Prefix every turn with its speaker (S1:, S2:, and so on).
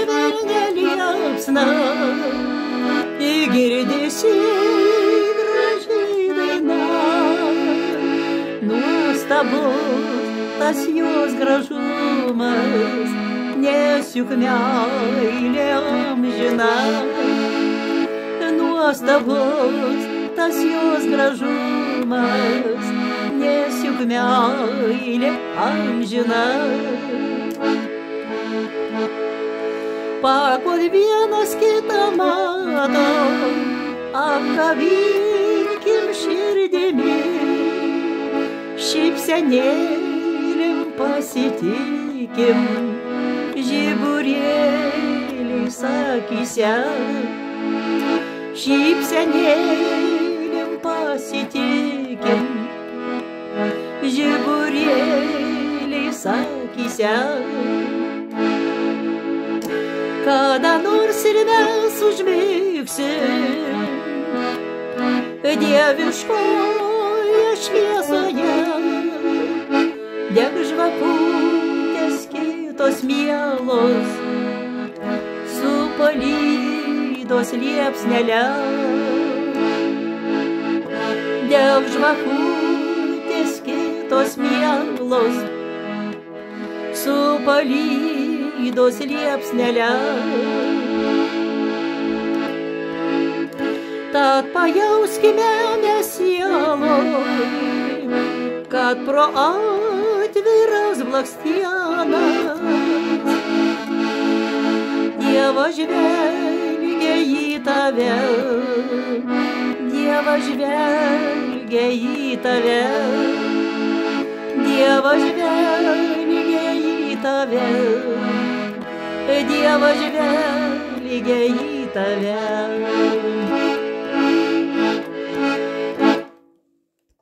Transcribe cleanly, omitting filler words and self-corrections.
S1: švelnia liepsna, girdisi graži daina. Nuostabus tas jos gražumas, nes juk meilė amžina. Nuostabus tas jos gražumas, nes juk meilė amžina. Pakol vienas kitą mato, apkabinkim širdimi, šypsenėlėm pasitikim, žiburėliais akyse. Šypsenėlėm pasitikim, žiburėliais akyse. Kada nors ir mes užmigsim dieviškoje šviesoje, deg žvakutės kitos mielos su palydos liepsnele. Deg žvakutės kitos mielos su palydos liepsnele. Tad pajauskime mes sieloj, kad pro atviras blakstienas Dievas žvelgia į tave, Dievas žvelgia į tave, Dievas žvelgia į tave, Dievas žvelgia į tave.